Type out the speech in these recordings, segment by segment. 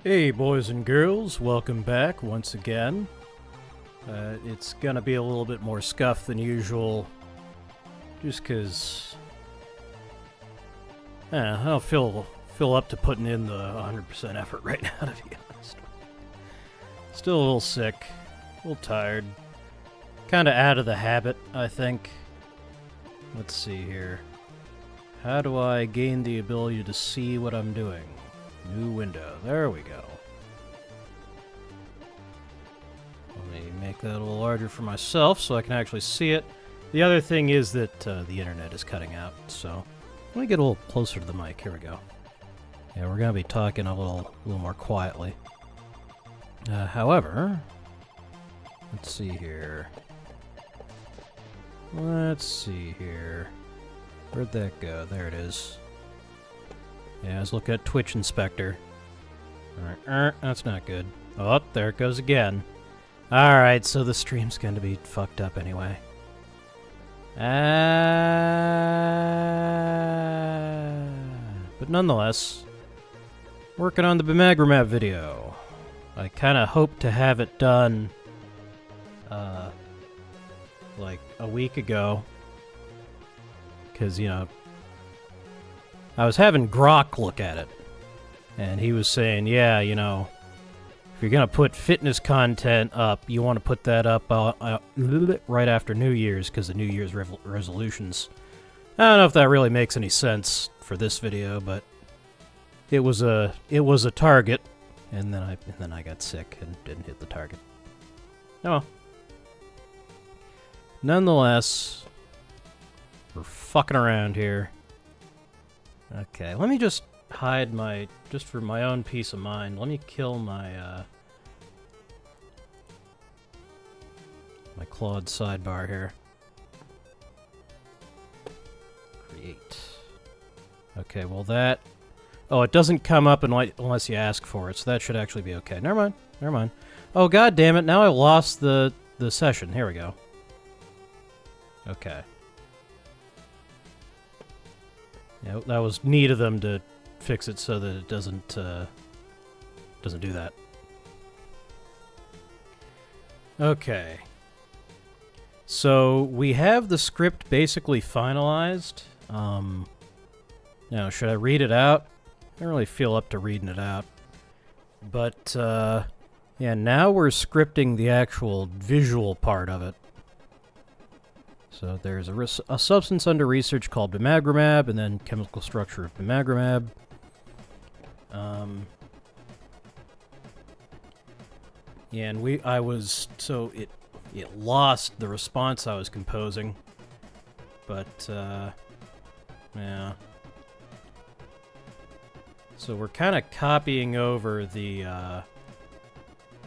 Hey boys and girls, welcome back once again. It's gonna be a little bit more scuffed than usual, just cause I don't feel up to putting in the 100% effort right now, to be honest. Still a little sick, a little tired, kinda out of the habit, I think. Let's see here. How do I gain the ability to see what I'm doing? New window. There we go. Let me make that a little larger for myself so I can actually see it. The other thing is that the internet is cutting out, so let me get a little closer to the mic. Here we go. Yeah, we're going to be talking a little more quietly. However, let's see here. Let's see here. Where'd that go? There it is. Yeah, let's look at Twitch Inspector. Alright, that's not good. Oh, there it goes again. Alright, so the stream's going to be fucked up anyway. But nonetheless, working on the bimagrumab video. I kind of hope to have it done, like a week ago. Because, you know, I was having Grok look at it, and he was saying, yeah, you know, if you're going to put fitness content up, you want to put that up right after New Year's, because the New Year's resolutions. I don't know if that really makes any sense for this video, but it was a target, and then I got sick and didn't hit the target. Oh. Nonetheless, we're fucking around here. Okay, let me just hide my, just for my own peace of mind, let me kill my, my Claude sidebar here. Create. Okay, well that, oh, it doesn't come up unless you ask for it, so that should actually be okay. Never mind. Oh, god damn it, now I lost the session. Here we go. Okay. Yeah, that was neat of them to fix it so that it doesn't do that. Okay. So we have the script basically finalized. Now, should I read it out? I don't really feel up to reading it out. But, yeah, now we're scripting the actual visual part of it. So there's a substance under research called bimagrumab, and then chemical structure of bimagrumab. Yeah, and it lost the response I was composing, but yeah. So we're kind of copying over the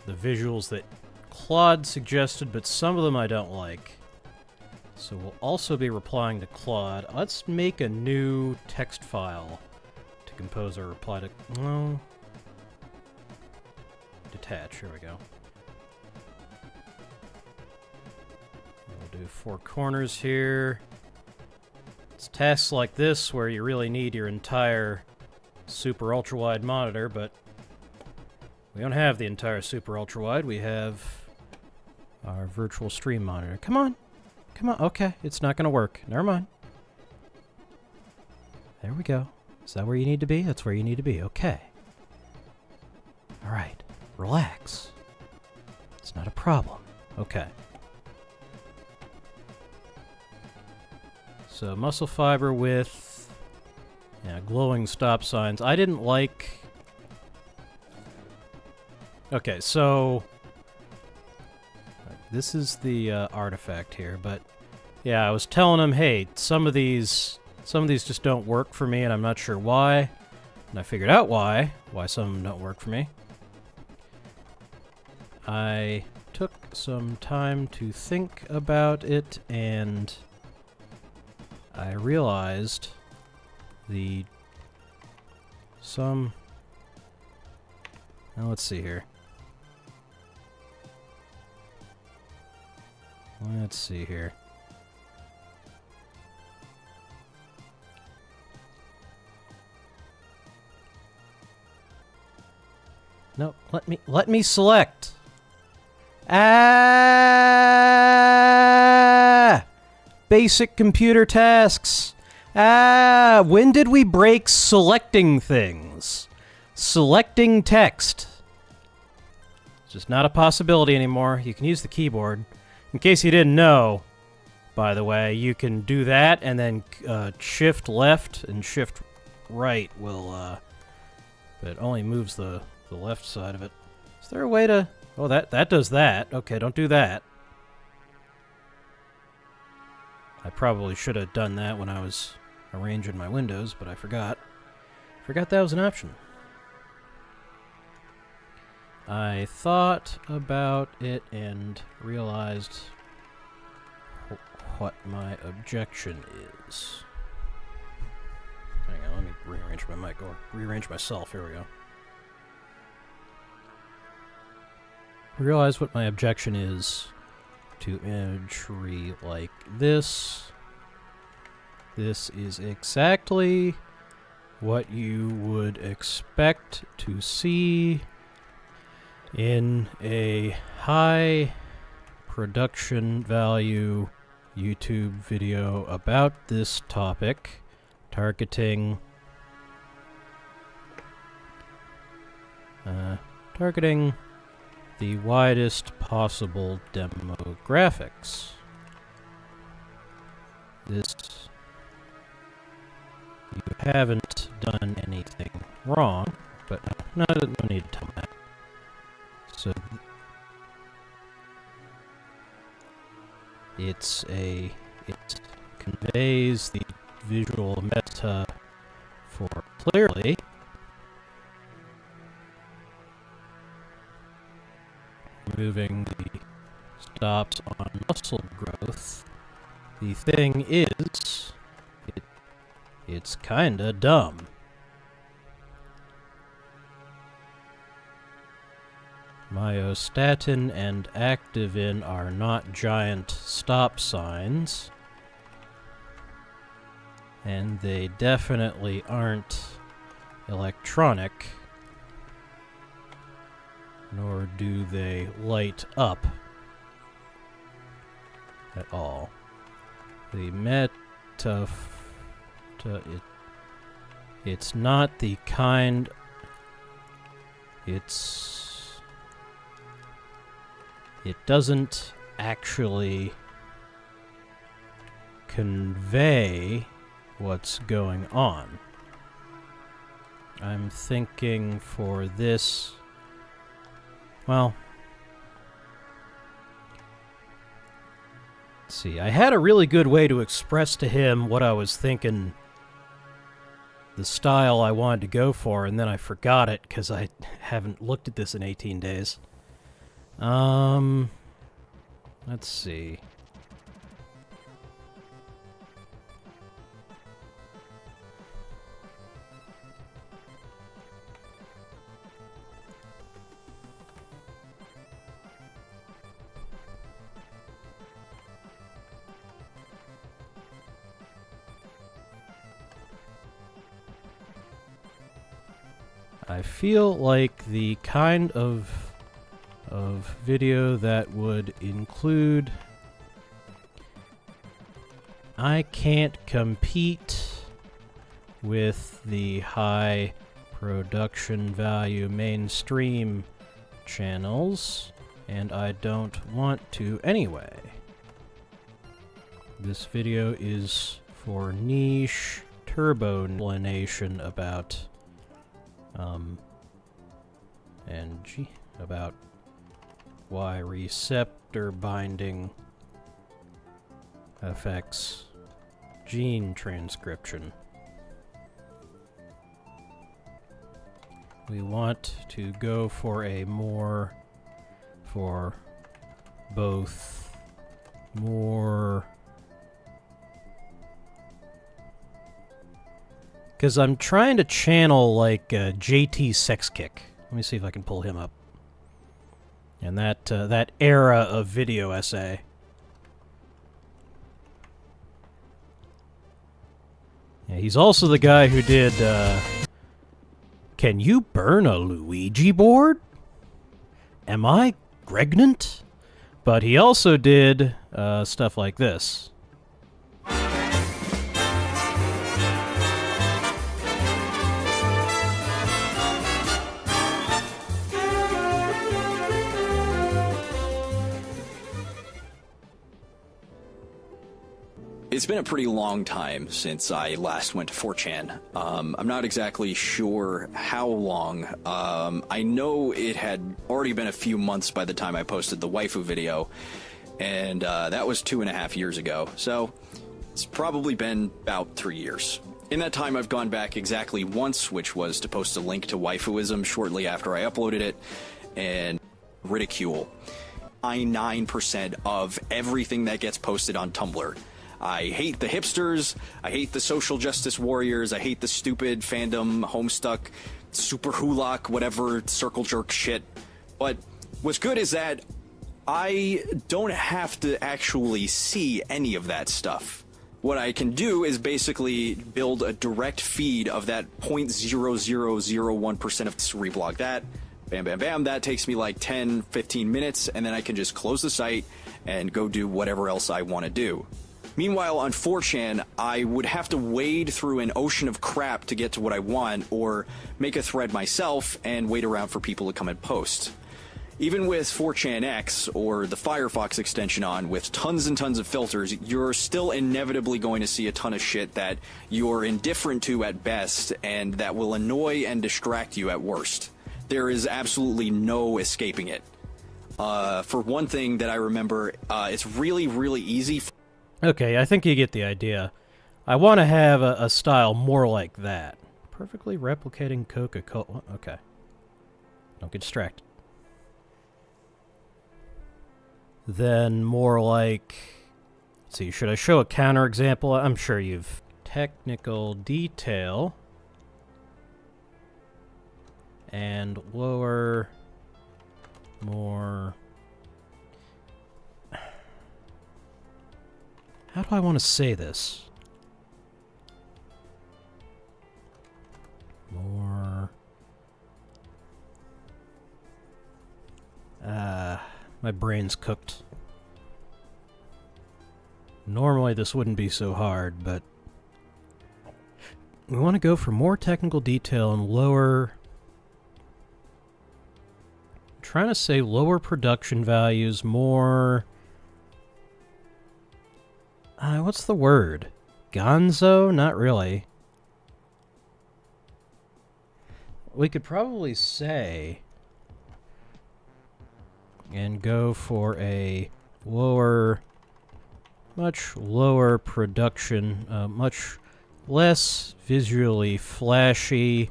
visuals that Claude suggested, but some of them I don't like. So we'll also be replying to Claude. Let's make a new text file to compose our reply to... No. Detach. Here we go. We'll do 4 corners here. It's tasks like this where you really need your entire super ultra-wide monitor, but we don't have the entire super ultra-wide. We have our virtual stream monitor. Come on. Come on, okay, it's not gonna work. Never mind. There we go. Is that where you need to be? That's where you need to be, okay. Alright, relax. It's not a problem. Okay. So, muscle fiber with glowing stop signs. I didn't like... Okay, so... This is the artifact here, but yeah, I was telling him, hey, some of these just don't work for me, and I'm not sure why. And I figured out why some of them don't work for me. I took some time to think about it, and I realized now let's see here. Let's see here. No, let me select. Ah! Basic computer tasks. Ah, when did we break selecting things? Selecting text. It's just not a possibility anymore. You can use the keyboard. In case you didn't know, by the way, you can do that and then shift left and shift right will, but it only moves the left side of it. Is there a way to... Oh, that does that. Okay, don't do that. I probably should have done that when I was arranging my windows, but I forgot. Forgot that was an option. I thought about it and realized what my objection is. Hang on, let me rearrange my mic, or rearrange myself. Here we go. Realize what my objection is to imagery like this. This is exactly what you would expect to see in a high production value YouTube video about this topic, targeting the widest possible demographics. This, you haven't done anything wrong, but no need to tell me that. So it conveys the visual meta for clearly. Removing the stops on muscle growth. The thing is, it's kinda dumb. Myostatin and activin are not giant stop signs, and they definitely aren't electronic, nor do they light up at all. The it's not the kind... It doesn't actually convey what's going on. I'm thinking for this... Well... Let's see, I had a really good way to express to him what I was thinking, the style I wanted to go for, and then I forgot it because I haven't looked at this in 18 days. Let's see. I feel like the kind of video that would include I can't compete with the high production value mainstream channels, and I don't want to anyway. This video is for niche turbo explanation about about why receptor binding affects gene transcription. We want to go for a more, for both more, because I'm trying to channel like JT Sex Kick. Let me see if I can pull him up. And that era of video essay. Yeah, he's also the guy who did Can you burn a Luigi board? Am I pregnant? But he also did stuff like this. It's been a pretty long time since I last went to 4chan. I'm not exactly sure how long. I know it had already been a few months by the time I posted the waifu video, and that was 2.5 years ago. So it's probably been about 3 years. In that time, I've gone back exactly once, which was to post a link to waifuism shortly after I uploaded it, and ridicule 99% of everything that gets posted on Tumblr. I hate the hipsters, I hate the social justice warriors, I hate the stupid fandom, homestuck, super hulak, whatever, circle jerk shit. But what's good is that I don't have to actually see any of that stuff. What I can do is basically build a direct feed of that 0.0001% of reblog that. Bam, bam, bam. That takes me like 10, 15 minutes, and then I can just close the site and go do whatever else I want to do. Meanwhile, on 4chan, I would have to wade through an ocean of crap to get to what I want, or make a thread myself and wait around for people to come and post. Even with 4chan X, or the Firefox extension on, with tons and tons of filters, you're still inevitably going to see a ton of shit that you're indifferent to at best, and that will annoy and distract you at worst. There is absolutely no escaping it. For one thing that I remember, it's really, really easy. Okay, I think you get the idea. I want to have a style more like that. Perfectly replicating Coca-Cola. Okay. Don't get distracted. Then more like... Let's see, should I show a counterexample? I'm sure you've... Technical detail. And lower... More... How do I want to say this? More... my brain's cooked. Normally this wouldn't be so hard, but... We want to go for more technical detail and lower... I'm trying to say lower production values, more... what's the word? Gonzo? Not really. We could probably say... and go for a lower... much lower production, much less visually flashy,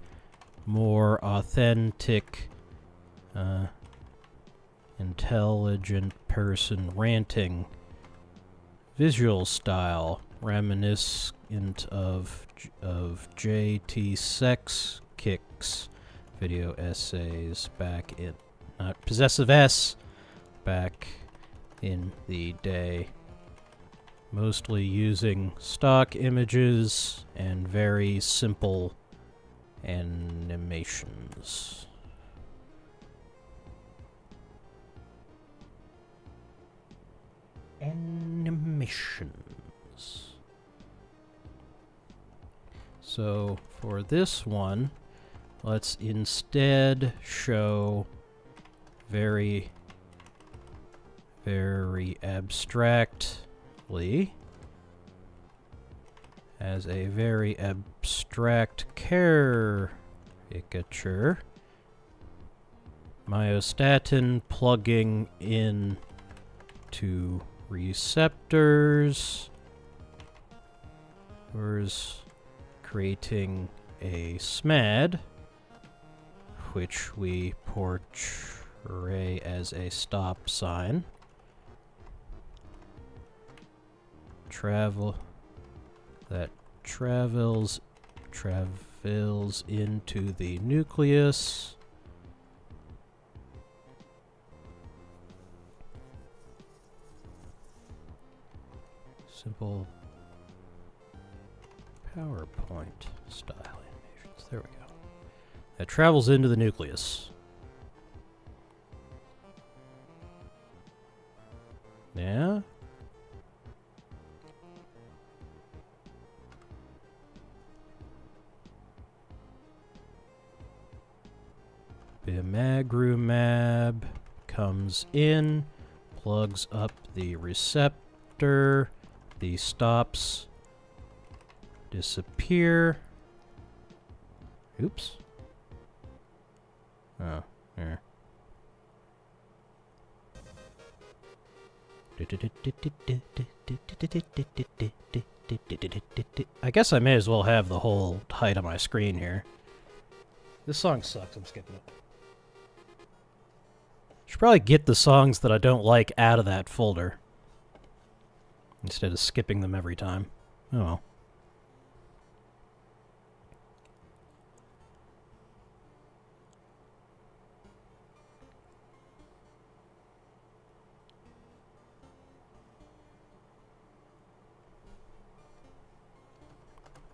more authentic, intelligent person ranting visual style reminiscent of JT Sex Kicks video essays back in Possessive S back in the day, mostly using stock images and very simple animations. Animations. So for this one, let's instead show very abstractly as a very abstract caricature, myostatin plugging in to receptors, creating a SMAD, which we portray as a stop sign. That travels into the nucleus. Simple PowerPoint style animations. There we go. that travels into the nucleus. Yeah? Bimagrumab comes in, plugs up the receptor, the stops disappear. Oops. Oh, there. I guess I may as well have the whole height of my screen here. This song sucks, I'm skipping it. Should probably get the songs that I don't like out of that folder instead of skipping them every time. Oh well.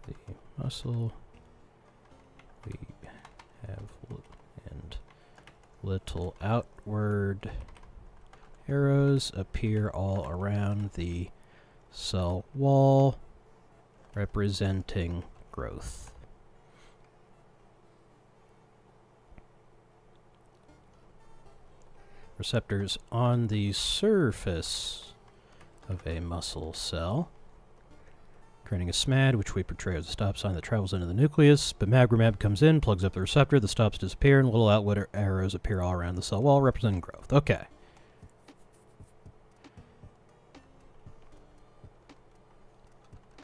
The muscle we have and little outward arrows appear all around the cell wall, representing growth. Receptors on the surface of a muscle cell, creating a SMAD, which we portray as a stop sign that travels into the nucleus. Bimagrumab comes in, plugs up the receptor, the stops disappear, and little outward arrows appear all around the cell wall, representing growth. Okay.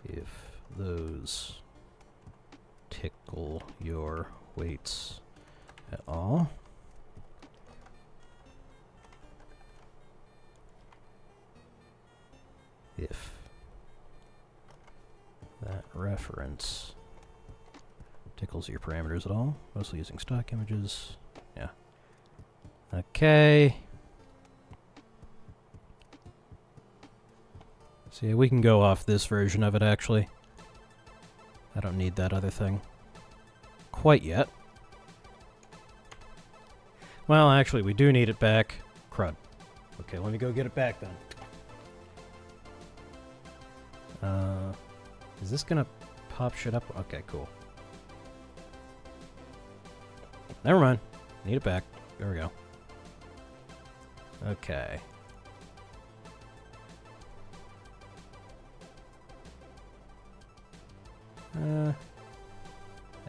If those tickle your weights at all. If that reference tickles your parameters at all, mostly using stock images. Yeah. Okay. See, we can go off this version of it, actually. I don't need that other thing quite yet. Well, actually, we do need it back. Crud. Okay, let me go get it back then. Is this gonna pop shit up? Okay, cool. Never mind. Need it back. There we go. Okay.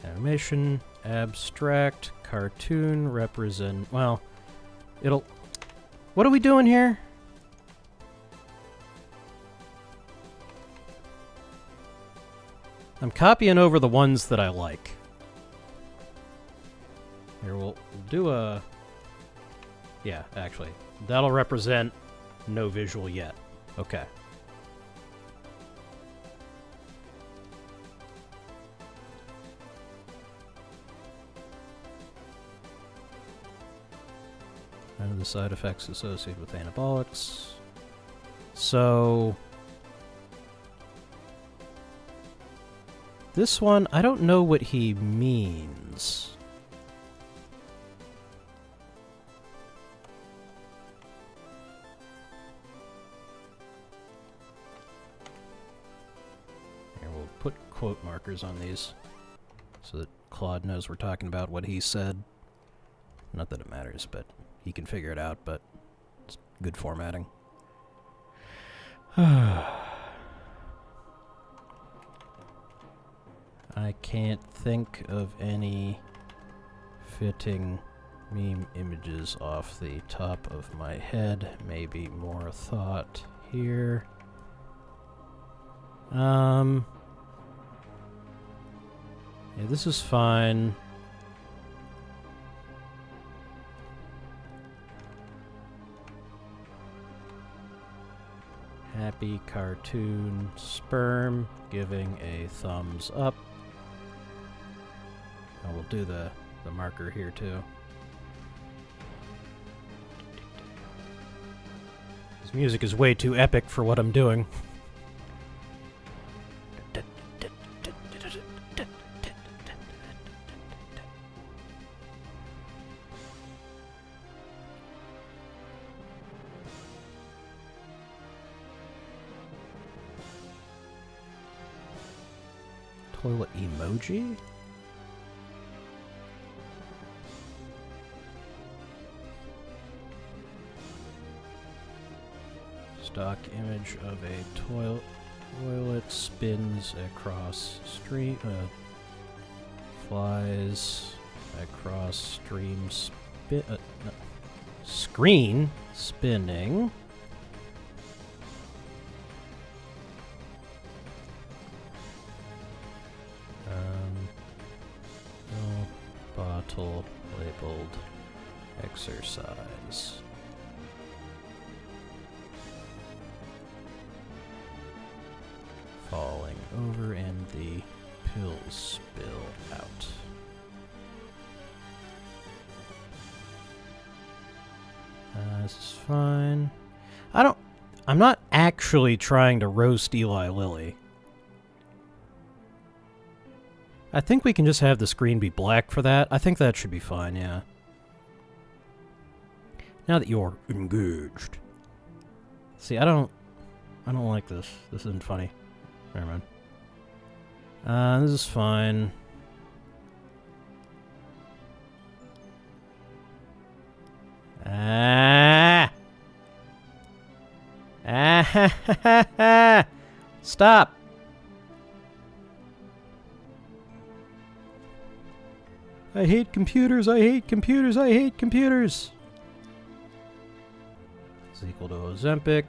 Animation, abstract, cartoon, represent... Well, it'll... What are we doing here? I'm copying over the ones that I like. Here, we'll do a... Yeah, actually. That'll represent no visual yet. Okay. None of the side effects associated with anabolics. So... This one, I don't know what he means. Here, we'll put quote markers on these so that Claude knows we're talking about what he said. Not that it matters, but he can figure it out, but it's good formatting. I can't think of any fitting meme images off the top of my head. Maybe more thought here. Yeah, this is fine. Happy cartoon sperm giving a thumbs up. And we'll do the marker here too. This music is way too epic for what I'm doing. Toilet emoji? Stock image of a toilet spins across street, flies across screen spinning. No bottle labeled exercise. Falling over and the pills spill out. This is fine. I'm not actually trying to roast Eli Lilly. I think we can just have the screen be black for that. I think that should be fine, yeah. Now that you're engaged. See, I don't like this. This isn't funny. Never mind. This is fine. Stop. I hate computers, I hate computers, I hate computers. Is equal to Ozempic.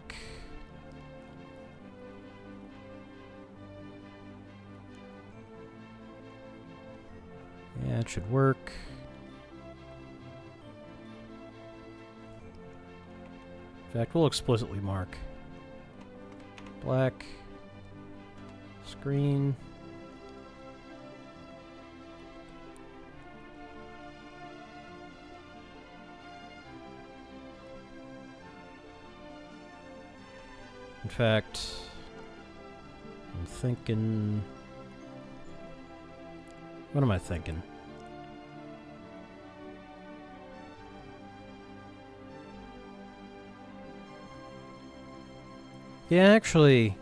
Yeah, it should work. In fact, we'll explicitly mark black screen. In fact, I'm thinking... What am I thinking? Yeah, actually...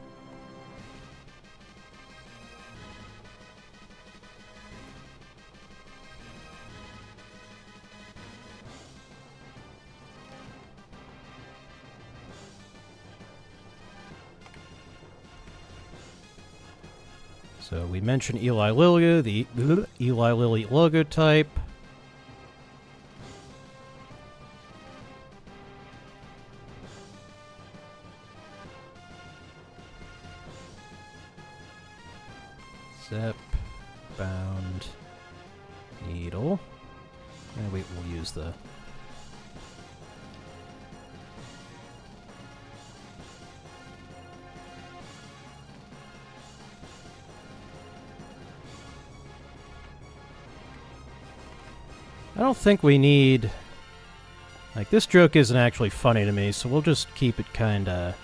So we mentioned Eli Lilly, the Eli Lilly logo type. Zip, bound, needle. And we'll use the... I don't think we need... Like, this joke isn't actually funny to me, so we'll just keep it kinda...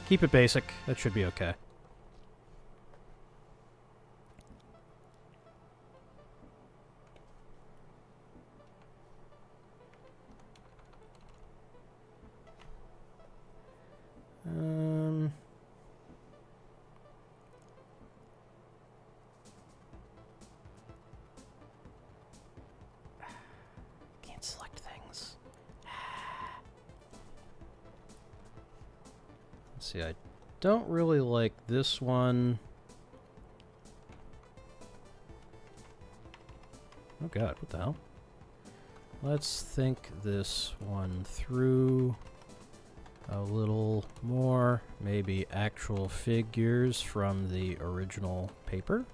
Keep it basic. That should be okay. Select things. Let's see, I don't really like this one. Oh god, what the hell? Let's think this one through a little more. Maybe actual figures from the original paper.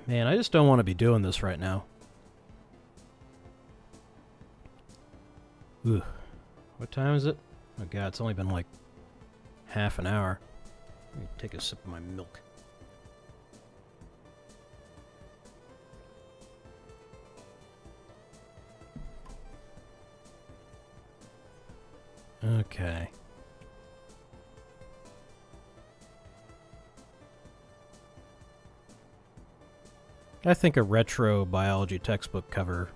Man, I just don't want to be doing this right now. Ugh. What time is it? Oh god, it's only been like half an hour. Let me take a sip of my milk. Okay. I think a retro biology textbook cover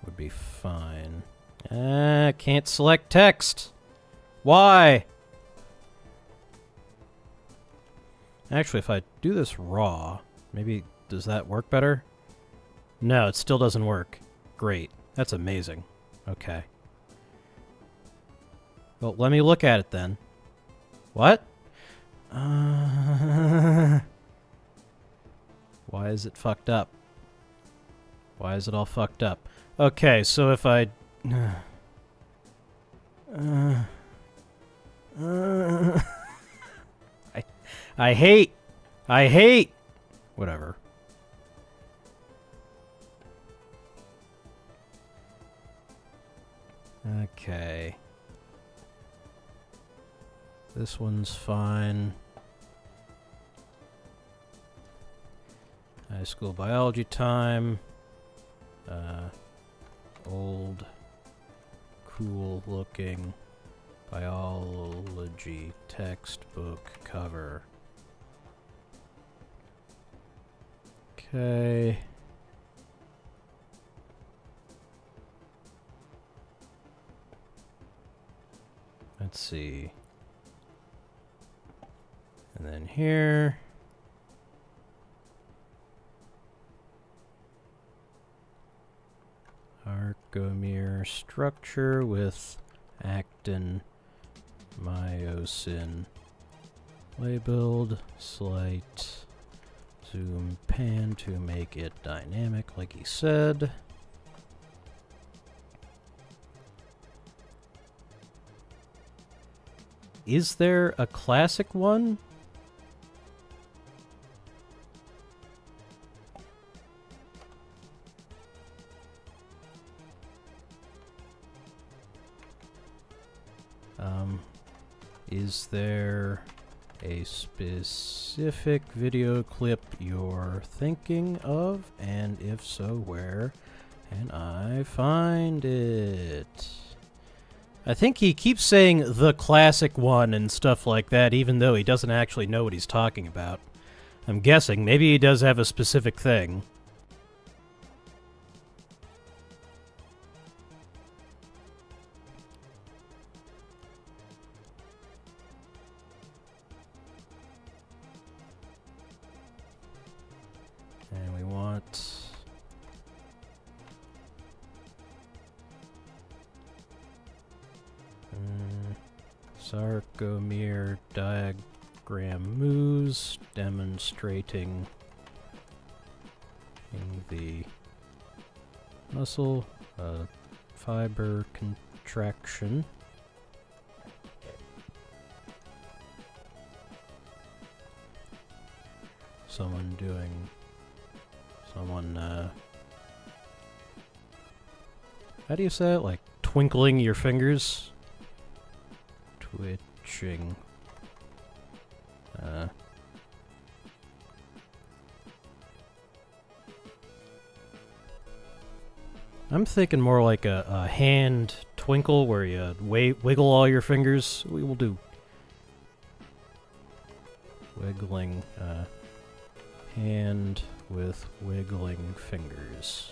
would be fine. Can't select text. Why? Actually, if I do this raw, maybe does that work better? No, it still doesn't work. Great. That's amazing. Okay. Well, let me look at it then. What? Why is it fucked up? Why is it all fucked up? Okay, so if I... I hate! Whatever. Okay. This one's fine. High school biology time. Old, cool-looking biology textbook cover. Okay. Let's see. And then here. Archomere structure with actin myosin labeled. Slight zoom pan to make it dynamic, like he said. Is there a classic one? Is there a specific video clip you're thinking of? And if so, where can I find it? I think he keeps saying the classic one and stuff like that, even though he doesn't actually know what he's talking about. I'm guessing. Maybe he does have a specific thing. And we want... sarcomere diagram moves demonstrating in the muscle fiber contraction. Someone how do you say it? Like twinkling your fingers? Twitching. I'm thinking more like a hand twinkle where you wiggle all your fingers. We will do wiggling hand with wiggling fingers.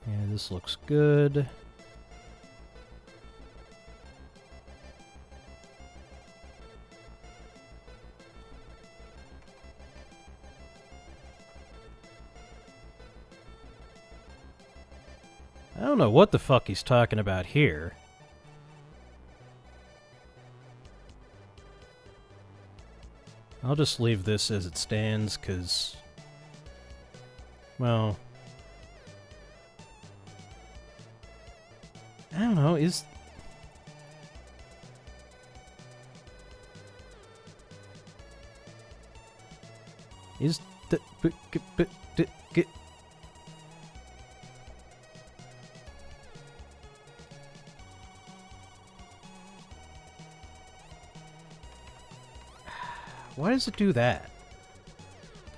Yeah, this looks good. I don't know what the fuck he's talking about here. I'll just leave this as it stands, 'cause... well... I don't know, is the... why does it do that?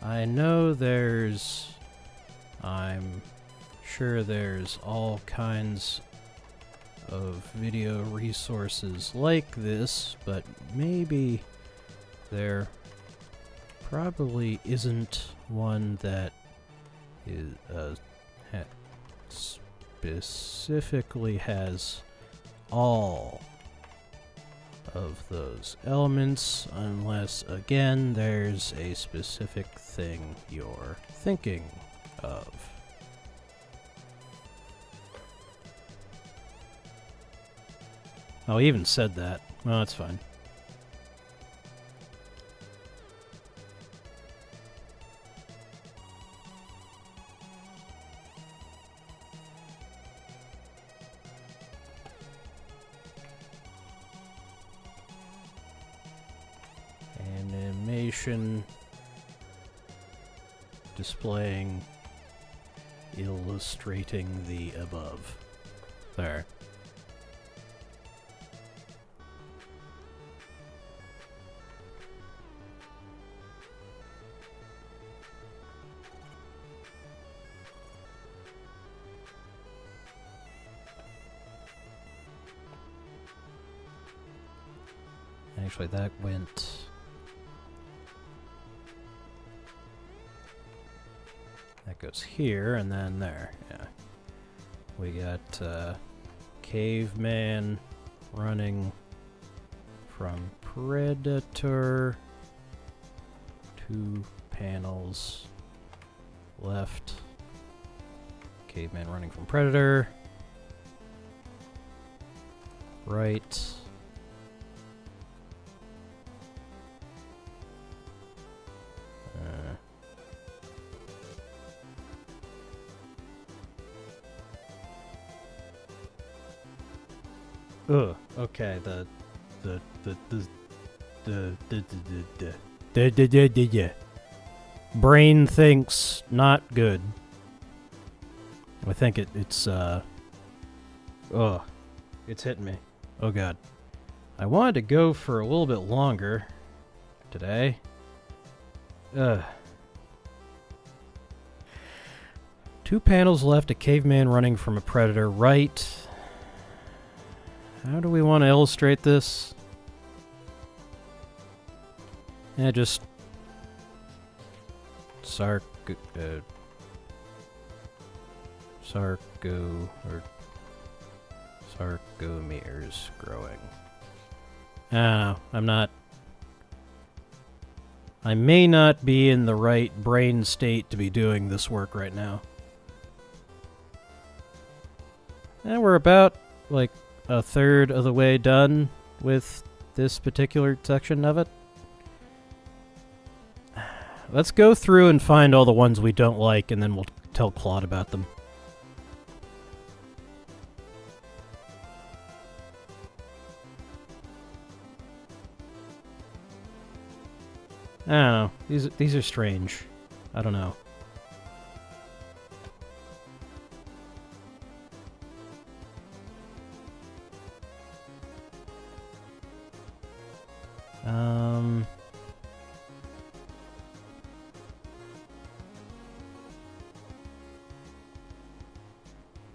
I know there's... I'm sure there's all kinds of video resources like this, but maybe there probably isn't one that is specifically has all of those elements, unless again there's a specific thing you're thinking of. Oh, he even said that. Well, that's fine. Animation displaying, illustrating the above. There. Actually, that went... That goes here, and then there, yeah. We got, caveman running from predator. 2 panels left. Caveman running from predator. Right. Okay, the brain thinks not good. I think it's it's hitting me. Oh god. I wanted to go for a little bit longer today. 2 panels left, a caveman running from a predator, right. How do we want to illustrate this? Yeah, just... Sarcomeres growing. I don't know, I'm not... I may not be in the right brain state to be doing this work right now. And we're about, like, a third of the way done with this particular section of it. Let's go through and find all the ones we don't like, and then we'll tell Claude about them. I don't know. These are strange. I don't know.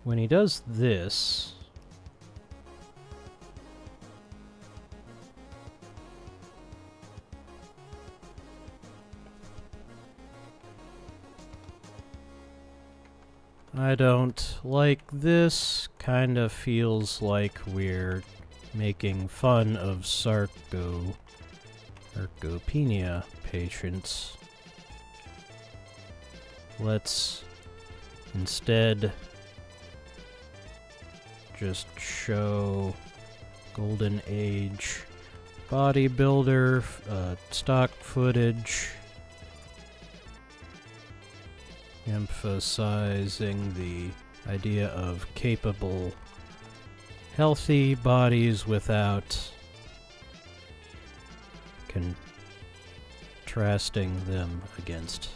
When he does this... I don't like this. Kinda feels like we're making fun of sarcopenia patients. Let's instead just show Golden Age bodybuilder, stock footage, emphasizing the idea of capable, healthy bodies without contrasting them against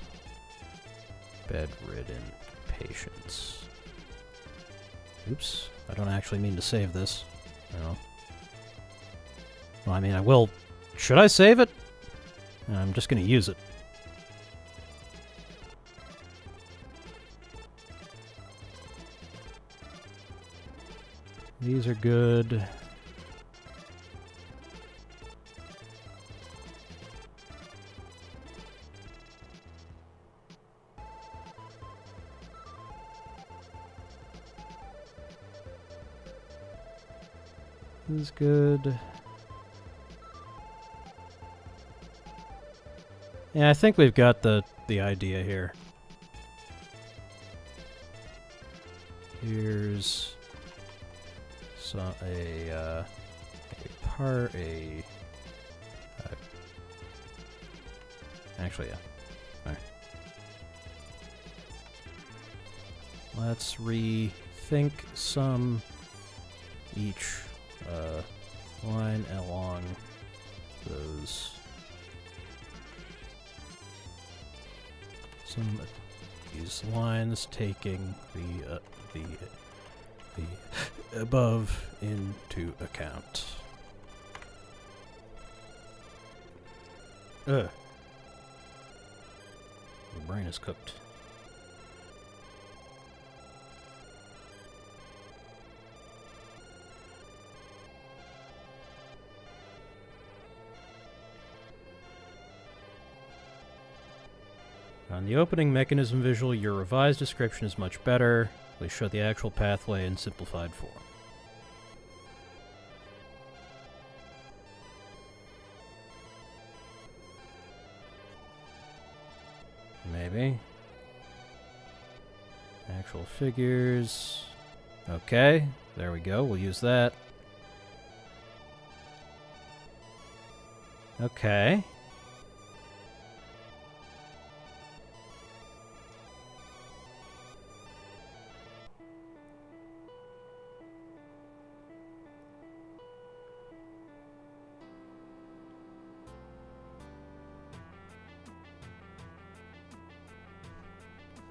bedridden patients. Oops, I don't actually mean to save this. No. Well, I mean, I will. Should I save it? I'm just going to use it. These are good. This is good. Yeah, I think we've got the idea here. Here's actually, yeah. All right. Let's rethink some each line along those. Some of these lines taking the above into account. Ugh. The brain is cooked. On the opening mechanism visual, your revised description is much better. Please show the actual pathway in simplified form. Maybe. Actual figures. Okay, there we go. We'll use that. Okay.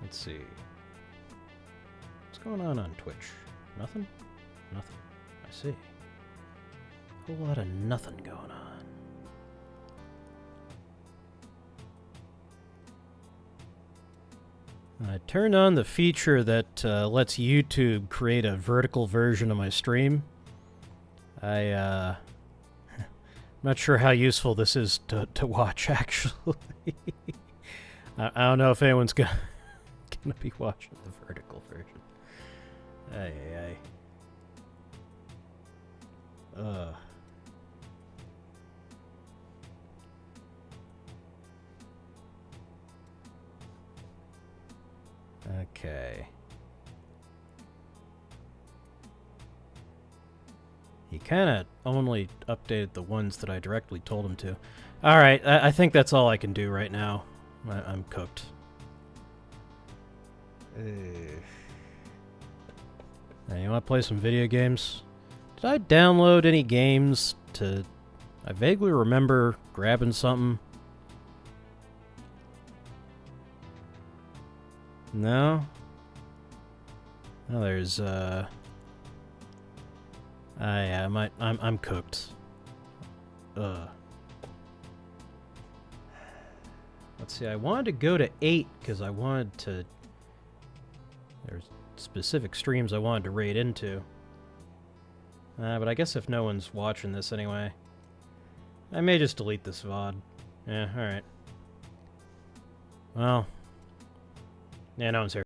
Let's see. What's going on Twitch? Nothing? Nothing. I see. A whole lot of nothing going on. I turned on the feature that lets YouTube create a vertical version of my stream. I'm not sure how useful this is to watch, actually. I don't know if anyone's gonna be watching the vertical version. Ay. Okay. He kind of only updated the ones that I directly told him to. Alright, I think that's all I can do right now. I'm cooked. Now, you want to play some video games? Did I download any games to... I vaguely remember grabbing something. No? Oh, there's, yeah, I'm cooked. Let's see, I wanted to go to 8 because I wanted to... There's specific streams I wanted to raid into. But I guess if no one's watching this anyway, I may just delete this VOD. Yeah, alright. Well, yeah, no one's here.